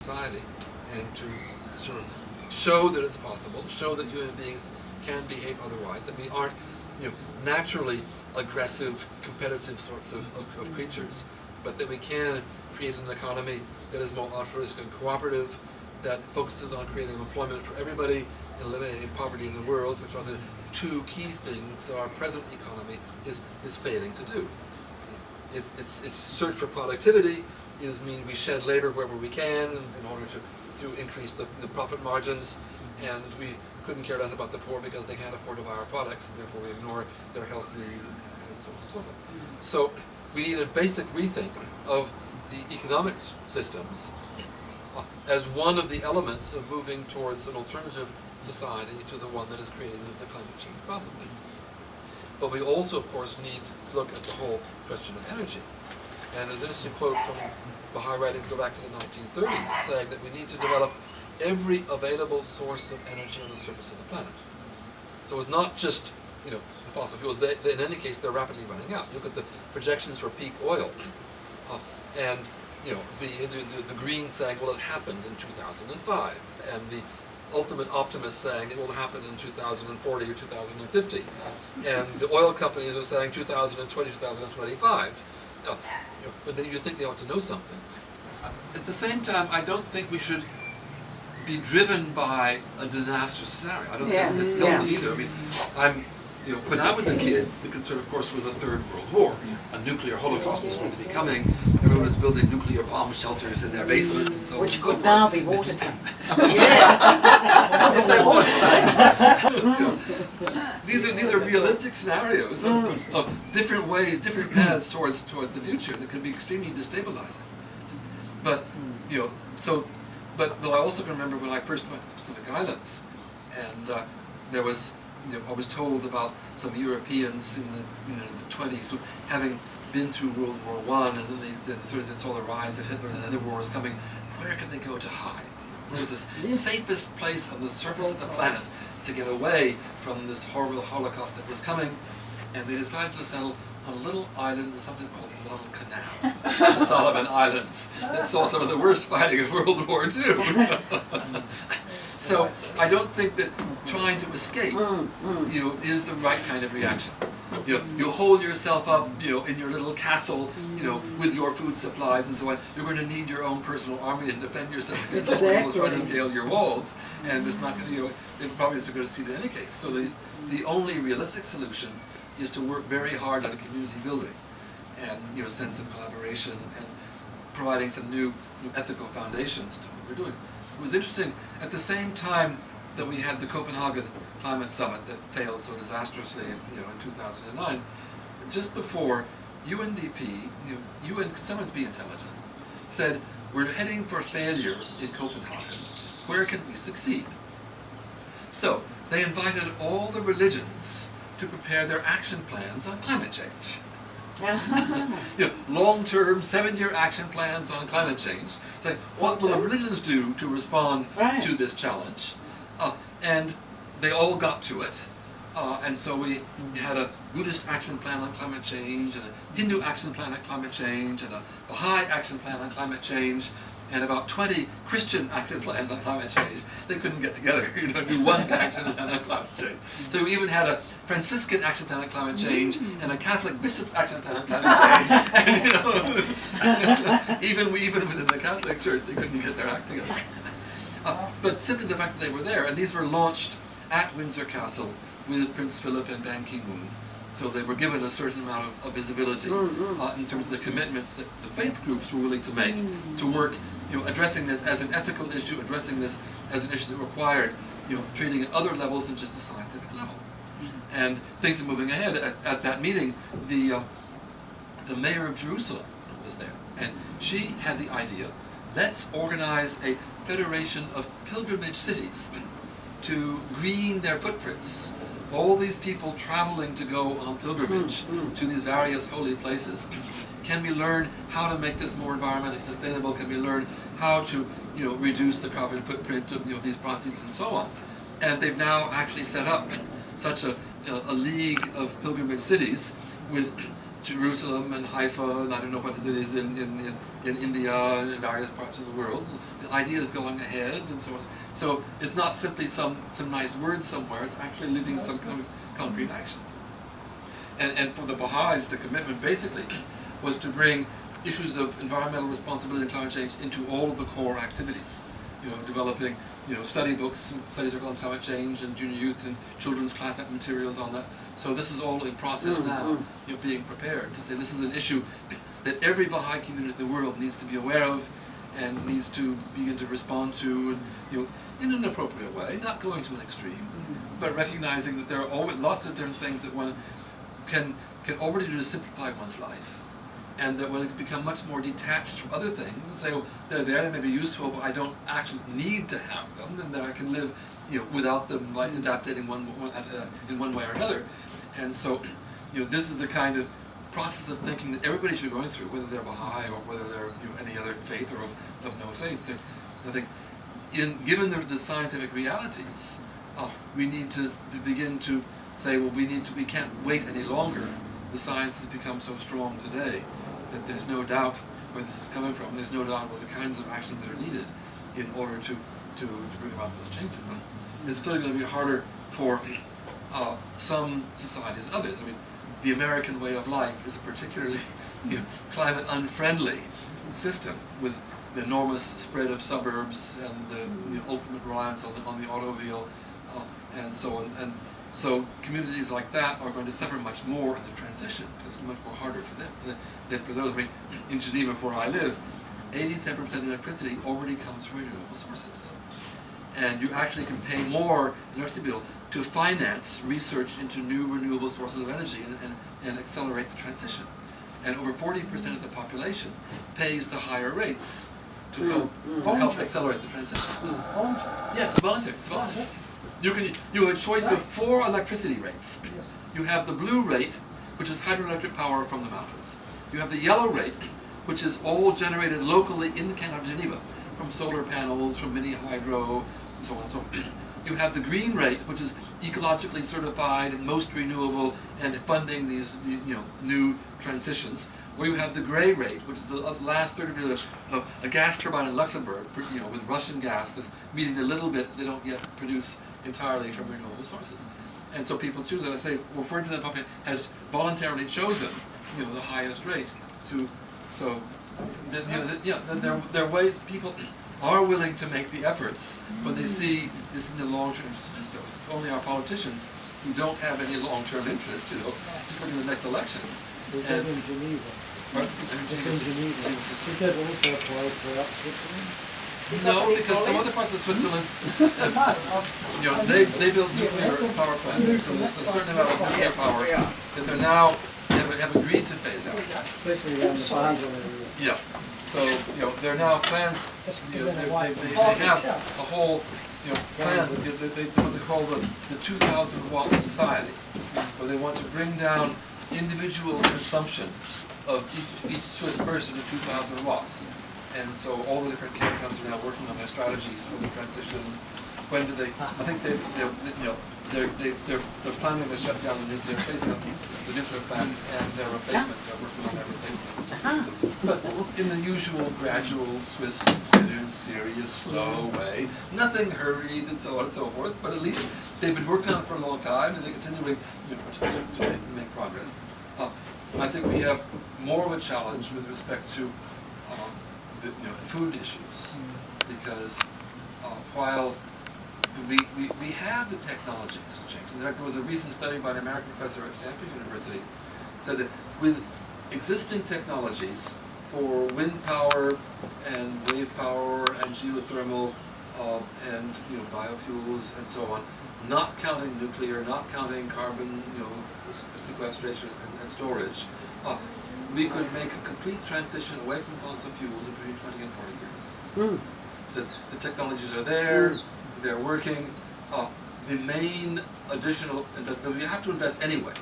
society, and to sort of show that it's possible, show that human beings can behave otherwise, that we aren't, naturally aggressive, competitive sorts of creatures, but that we can create an economy that is more altruistic and cooperative, that focuses on creating employment for everybody and eliminating poverty in the world, which are the two key things that our present economy is failing to do. Its search for productivity mean we shed labor wherever we can in order to increase the profit margins, and we couldn't care less about the poor because they can't afford to buy our products, and therefore we ignore their health needs and so on and so forth. So we need a basic rethink of the economic systems as one of the elements of moving towards an alternative society to the one that is creating the climate change problem. But we also, of course, need to look at the whole question of energy. And there's an interesting quote from Baha'i writings go back to the 1930s saying that we need to develop every available source of energy on the surface of the planet. So it's not just, the fossil fuels. In any case, they're rapidly running out. Look at the projections for peak oil. And the Greens saying, well, it happened in 2005. And the ultimate optimists saying it will happen in 2040 or 2050. And the oil companies are saying 2020, 2025. But then you think they ought to know something. At the same time, I don't think we should be driven by a disastrous scenario. I don't think it's healthy either. I mean, when I was a kid, the concern, of course, was the Third World War. A nuclear holocaust was going to be coming. Everyone was building nuclear bomb shelters in their basements and so on. Which could now be watertight. Yes. If they're watertight. These are realistic scenarios of different ways, different paths towards the future that can be extremely destabilizing. But but I also can remember when I first went to the Pacific Islands, and there was. I was told about some Europeans in the 20s who, having been through World War I, and then they saw the rise of Hitler and another war was coming. Where could they go to hide? Where was this safest place on the surface of the planet to get away from this horrible Holocaust that was coming? And they decided to settle on a little island in something called Guadalcanal, the Solomon Islands, that saw some of the worst fighting of World War II. So I don't think that trying to escape, is the right kind of reaction. You hold yourself up, in your little castle, with your food supplies and so on. You're going to need your own personal army to defend yourself against people who are trying to scale your walls, and it's not going to, it probably isn't going to succeed in any case. So the only realistic solution is to work very hard on community building, and sense of collaboration, and providing some new ethical foundations to what we're doing. It was interesting, at the same time that we had the Copenhagen Climate Summit that failed so disastrously in 2009, just before, UNDP, UN Summonsby Intelligence, said, we're heading for failure in Copenhagen. Where can we succeed? So, they invited all the religions to prepare their action plans on climate change. Long-term, 7-year action plans on climate change. Say, what will the religions do to respond to this challenge? And they all got to it. And so we had a Buddhist action plan on climate change, and a Hindu action plan on climate change, and a Baha'i action plan on climate change, and about 20 Christian action plans on climate change. They couldn't get together, do one action plan on climate change. So we even had a Franciscan action plan on climate change and a Catholic bishop's action plan on climate change. And even within the Catholic Church, they couldn't get their act together. But simply the fact that they were there, and these were launched at Windsor Castle with Prince Philip and Ban Ki-moon. So they were given a certain amount of visibility in terms of the commitments that the faith groups were willing to make to work, addressing this as an ethical issue, addressing this as an issue that required, treating at other levels than just the scientific level. And things are moving ahead. At that meeting, the mayor of Jerusalem was there, and she had the idea, let's organize a federation of pilgrimage cities to green their footprints. All these people traveling to go on pilgrimage to these various holy places. Can we learn how to make this more environmentally sustainable? Can we learn how to, reduce the carbon footprint of these processes and so on? And they've now actually set up such a league of pilgrimage cities with Jerusalem and Haifa, and I don't know what it is in India and in various parts of the world. The idea is going ahead and so on. So it's not simply some nice words somewhere, it's actually leading some kind of concrete action. And for the Baha'is, the commitment basically was to bring issues of environmental responsibility and climate change into all of the core activities. Developing, study books, studies on climate change, and junior youth and children's class materials on that. So this is all in process now, being prepared to say this is an issue that every Baha'i community in the world needs to be aware of and needs to begin to respond to, and, in an appropriate way, not going to an extreme, but recognizing that there are always lots of different things that one can already do to simplify one's life. And that when it can become much more detached from other things and say, well, they're there, they may be useful, but I don't actually need to have them, and that I can live, without them, like adapting in one way or another. And so, this is the kind of process of thinking that everybody should be going through, whether they're Baha'i or whether they're any other faith or of no faith. I think, given the scientific realities, we need to begin to say, well, we can't wait any longer. The science has become so strong today that there's no doubt where this is coming from. There's no doubt about the kinds of actions that are needed in order to bring about those changes. It's clearly going to be harder for some societies than others. I mean, the American way of life is a particularly climate unfriendly system with the enormous spread of suburbs and the ultimate reliance on the automobile and so on. And so communities like that are going to suffer much more in the transition because it's much more harder for them than for those. I mean, in Geneva, where I live, 87% of the electricity already comes from renewable sources. And you actually can pay more electricity bill to finance research into new renewable sources of energy and accelerate the transition. And over 40% of the population pays the higher rates to help accelerate the transition. Yes, voluntary. It's voluntary. You have a choice of 4 electricity rates. You have the blue rate, which is hydroelectric power from the mountains. You have the yellow rate, which is all generated locally in the canton of Geneva, from solar panels, from mini hydro, and so on and so on. You have the green rate, which is ecologically certified and most renewable and funding these new transitions. Or you have the gray rate, which is the last third of a gas turbine in Luxembourg, with Russian gas, that's meeting the little bit they don't yet produce entirely from renewable sources. And so people choose, and I say, well, 40% of the population has voluntarily chosen, the highest rate to, so, there are ways people are willing to make the efforts when they see this in the long term. So it's only our politicians who don't have any long-term interest, just look at the next election. And in Geneva. Right? It's in Geneva. Did that also apply throughout Switzerland? No, because some other parts of Switzerland, they built nuclear power plants, so there's a certain amount of nuclear power that they're now have agreed to phase out. Especially around the Basel area. Yeah. So there are now plans. They have a whole plan. They what they call the 2,000 watt society, where they want to bring down individual consumption of each Swiss person to 2,000 watts. And so all the different cantons are now working on their strategies for the transition. When do they? I think they're planning to shut down they're phasing up the nuclear plants and their replacements. They're working on their replacements. But in the usual gradual Swiss, considered, serious, slow way, nothing hurried and so on and so forth. But at least they've been working on it for a long time, and they're continuing to make progress. I think we have more of a challenge with respect to food issues, because while we have the technologies to change. In fact, there was a recent study by an American professor at Stanford University said that with existing technologies for wind power and wave power and geothermal and biofuels and so on, not counting nuclear, not counting carbon, sequestration and storage, we could make a complete transition away from fossil fuels in between 20 and 40 years. So the technologies are there, they're working. The main additional investment, we have to invest anyway.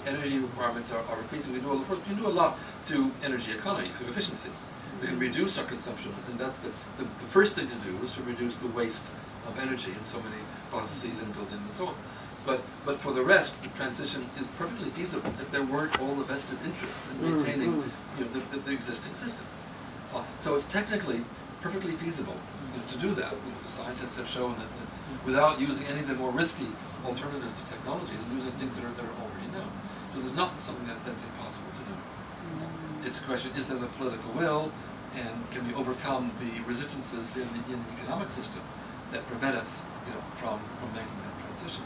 Energy requirements are increasing. We can do a lot through energy economy, through efficiency. We can reduce our consumption, and that's the first thing to do is to reduce the waste of energy in so many processes and buildings and so on. But for the rest, the transition is perfectly feasible if there weren't all the vested interests in maintaining the existing system. So it's technically perfectly feasible to do that. The scientists have shown that without using any of the more risky alternatives to technologies and using things that are already known. So there's not something that's impossible to do. It's a question, is there the political will, and can we overcome the resistances in the economic system that prevent us from making that transition?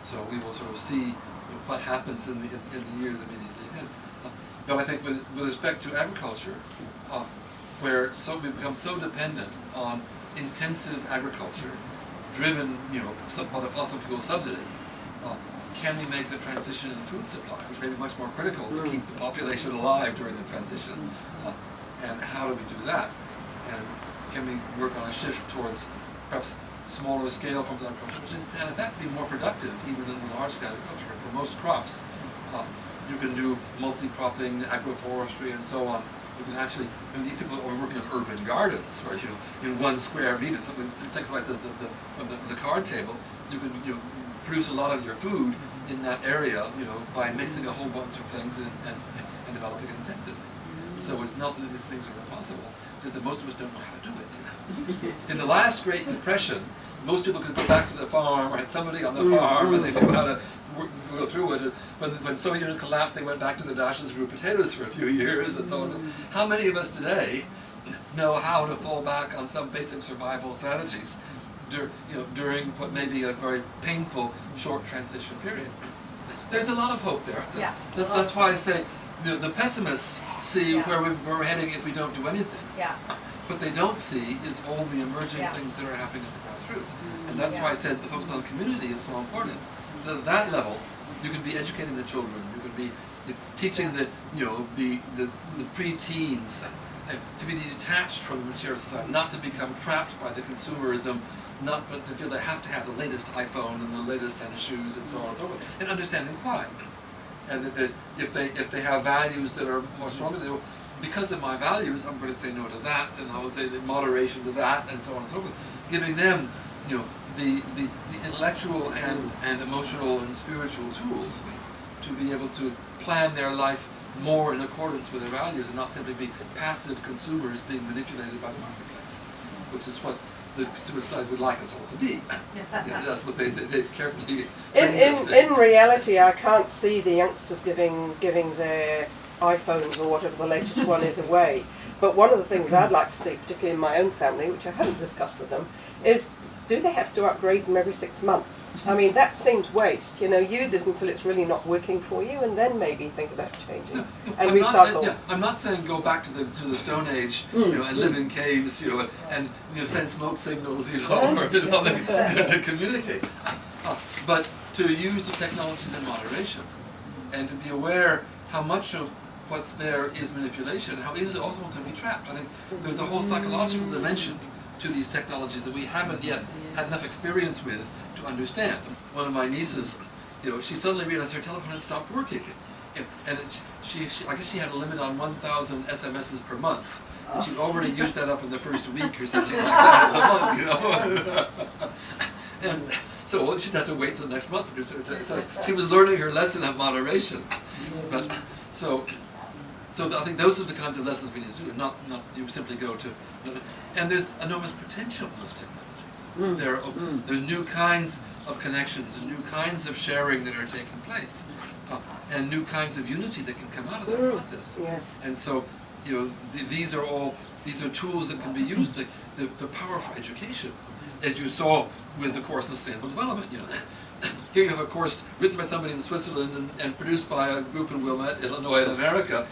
So we will sort of see what happens in the years immediately ahead. But I think with respect to agriculture, where we've become so dependent on intensive agriculture, driven by the fossil fuel subsidy, can we make the transition in food supply, which may be much more critical to keep the population alive during the transition? And how do we do that? And can we work on a shift towards perhaps smaller scale forms of agriculture, which can in fact be more productive even than the large scale agriculture for most crops? You can do multi-cropping, agroforestry, and so on. You can actually, these people are working on urban gardens where in 1 square meter, something it takes like the card table, you can produce a lot of your food in that area, by mixing a whole bunch of things and developing it intensively. So it's not that these things are impossible, just that most of us don't know how to do it. In the last Great Depression, most people could go back to the farm or had somebody on the farm and they knew how to go through it. When the Soviet Union collapsed, they went back to the dashes and grew potatoes for a few years and so on. How many of us today know how to fall back on some basic survival strategies during what may be a very painful short transition period? There's a lot of hope there. Yeah. That's why I say the pessimists see where we're heading if we don't do anything. Yeah. What they don't see is all the emerging things that are happening at the grassroots. And that's why I said the focus on community is so important. So at that level, you can be educating the children, you can be teaching the pre-teens to be detached from the material society, not to become trapped by the consumerism, not to feel they have to have the latest iPhone and the latest tennis shoes and so on and so forth, and understanding why. And that if they have values that are more stronger, they will, because of my values, I'm going to say no to that, and I will say moderation to that, and so on and so forth. Giving them, the intellectual and emotional and spiritual tools to be able to plan their life more in accordance with their values and not simply be passive consumers being manipulated by the marketplace, which is what the consumer side would like us all to be. That's what they carefully trained in reality, I can't see the youngsters giving their iPhones or whatever the latest one is away. But one of the things I'd like to see, particularly in my own family, which I haven't discussed with them, is do they have to upgrade them every 6 months? I mean, that seems waste. Use it until it's really not working for you, and then maybe think about changing and recycle. I'm not saying go back to the Stone Age, and live in caves, and send smoke signals, or something to communicate. But to use the technologies in moderation, and to be aware how much of what's there is manipulation, how easily also one can be trapped. I think there's a whole psychological dimension to these technologies that we haven't yet had enough experience with to understand. One of my nieces, she suddenly realized her telephone had stopped working, and I guess she had a limit on 1,000 SMSs per month, and she'd already used that up in the first week or something like that of the month, and so she'd have to wait till the next month. So she was learning her lesson of moderation, but so I think those are the kinds of lessons we need to do, not you simply go to. And there's enormous potential in those technologies. There are new kinds of connections and new kinds of sharing that are taking place, and new kinds of unity that can come out of that process. And so, these are tools that can be used. Like the power of education, as you saw with the course on sustainable development. Here you have a course written by somebody in Switzerland and produced by a group in Wilmette, Illinois, in America.